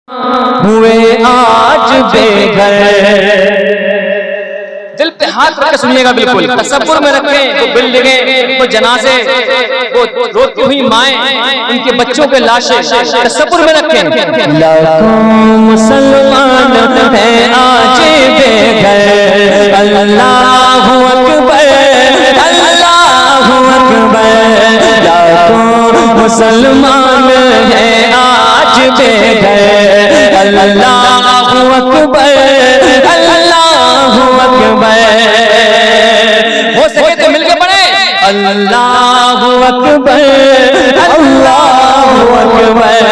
हुए आज बेघर। दिल पे हाथ रख के सुनिएगा, बिल्कुल तसव्वुर में रखें। वो बिल्डिंगें, वो जनाजे, वो रोती हुई माएं, उनके बच्चों के लाशें तसव्वुर में रखें। लाखों मुसलमान हैं आज बेघर। अल्लाहु अकबर, अल्लाहु अकबर। लाखों मुसलमान हैं आज बेघर। अल्लाहु अकबर, अल्लाहु अकबर। हो सके तो मिलके पढ़े। अल्लाहु अकबर, अल्लाहु अकबर।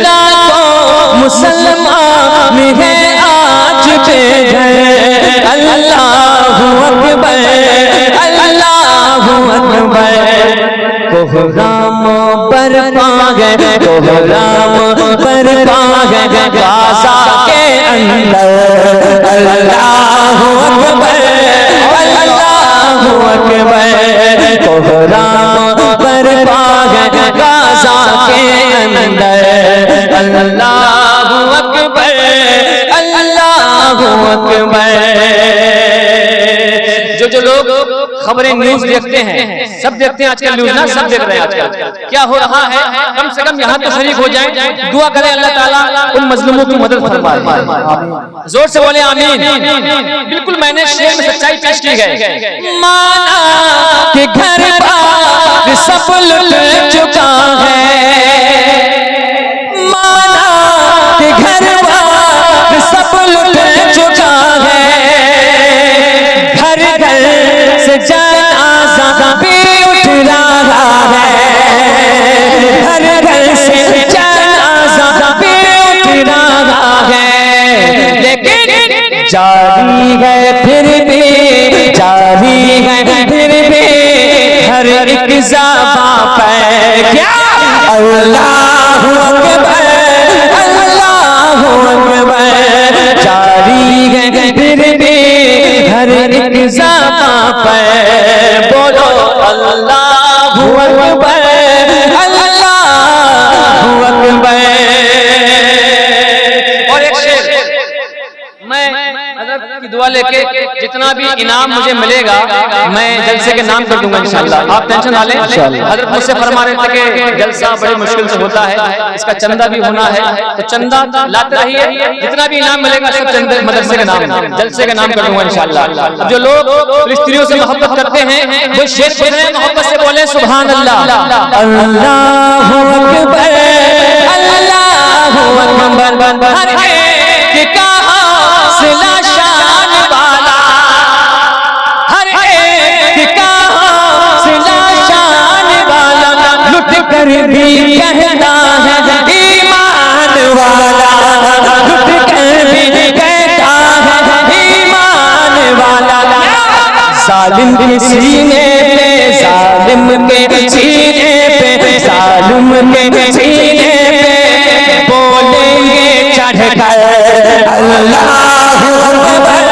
लाखों मुसलमान हैं आज बेघर। अल्लाहु अकबर, अल्लाहु अकबर। कोहराम बरपा है, कोहराम बरपा है गाज़ा के अंदर। अल्लाहु अकबर, अल्लाहु अकबर। कोहराम बरपा है गाज़ा के अंदर। अल्लाहु अकबर, अल्लाहु अकबर। जो लोग खबरें न्यूज देखते हैं, सब देखते हैं आजकल न्यूज ना, सब देख रहे हैं आजकल क्या हो रहा है। कम से कम यहाँ तो शरीक हो जाएं, दुआ करें अल्लाह ताला उन मजलूमों की मदद फरमाए। जोर से बोले आमीन। बिल्कुल मैंने शेर में सच्चाई पेश की है। माना कि घर बार सब लुट चुका है। माना कि घर बार सब लुट चुका है। घर घर से जनाजा भी उठ रहा है। घर घर से जनाजा भी उठ रहा है। लेकिन जारी है फिर भी, जारी है फिर भी हर एक ज़बां पर क्या अल्लाहु अकबर, अल्लाहु अकबर। जारी है फिर भी हर एक ज़बां पर बोलो अल्लाहु अकबर, अल्लाहु अकबर। और एक शेर मैं हज़रत की दुआ लेके जितना भी इनाम मुझे मिलेगा मैं जलसे के नाम कर दूंगा इंशाअल्लाह। आप टेंशन ना लें। हज़रत मुझसे फरमा रहे थे कि जलसा बड़ी मुश्किल से होता है, इसका चंदा भी होना है, तो चंदा लाते रहिए। जितना भी इनाम मिलेगा सब चंदे मदरसे के नाम, जलसे के नाम कर दूंगा इंशाअल्लाह। जो लोग स्त्रियों से मोहब्बत करते हैं वो शेर पढ़ रहे हैं, मोहब्बत से बोले सुभान अल्लाह। अल्लाहु अकबर, अल्लाहु अकबर। हर एक का हौसला शान वाला, हर एक का हौसला शान वाला। लुट कर भी कहता है ईमान वाला। लुट कर भी कहता है ईमान वाला। जालिम के सीने पे, जालिम के सीने पे, जालिम के सीने पे बोलेंगे चढ़कर अल्लाहु अकबर,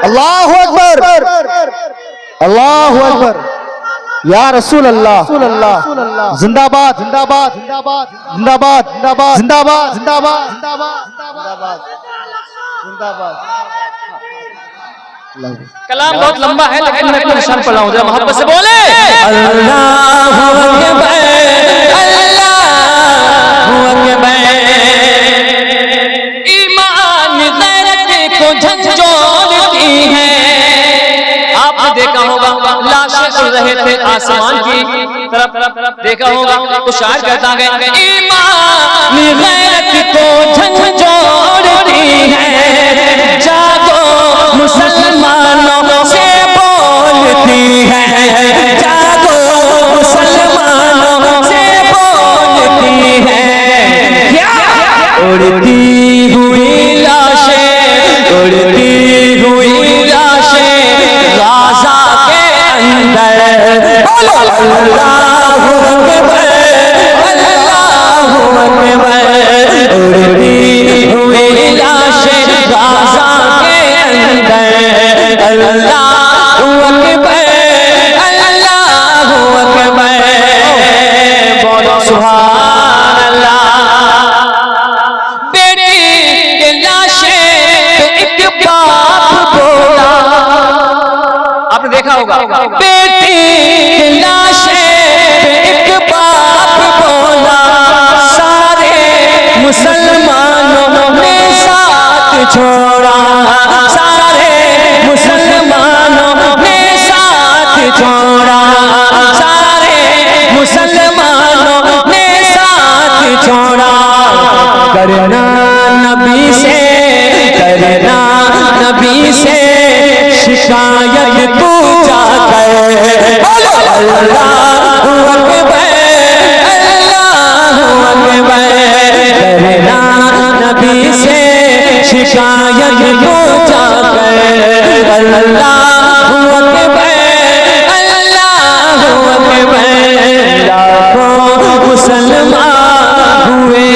अल्लाहु अकबर, अल्लाहु अकबर। या रसूल अल्लाह, जिंदाबाद, जिंदाबाद, जिंदाबाद, जिंदाबाद, जिंदाबाद, जिंदाबाद, जिंदाबाद, जिंदाबाद। कलाम बहुत लंबा है लेकिन मैं अपना निशान पढ़ा हूँ, जरा मोहब्बत से बोले अल्लाहु अकबर, अल्लाहु अकबर। ईमान गैरत को झंझोड़ती है। आपने देखा होगा लाशें उड़ रहे थे आसमान की तरफ, देखा होगा तो शायर कहता है ईमान गैरत को झंझोड़ती है। जागो मुसलमानों से बोलती है। जागो मुसलमानों से बोलती है। क्या उड़ती हुई लाशें, उड़ती हुई लाशें गाज़ा के अंदर। अल्लाहु अकबर, अल्लाहु अकबर। उड़ती हुई लाशें गाज़ा के अंदर। अल्लाहु अकबर, अल्लाहु अकबर। बोलो सुभान देखा होगा, बेटी की लाशे पे एक बाप बोला, सारे मुसलमानों ने साथ छोड़ा, सारे मुसलमानों ने साथ छोड़ा, सारे मुसलमानों ने साथ छोड़ा। करना नबी से, करना नबी से शिकायत तू जाकर, अल्लाहु अकबर, अल्लाहु अकबर। करना नबी से शिकायत तू जाकर, अल्लाहु अकबर, अल्लाहु अकबर। लाखों मुसलमान हुए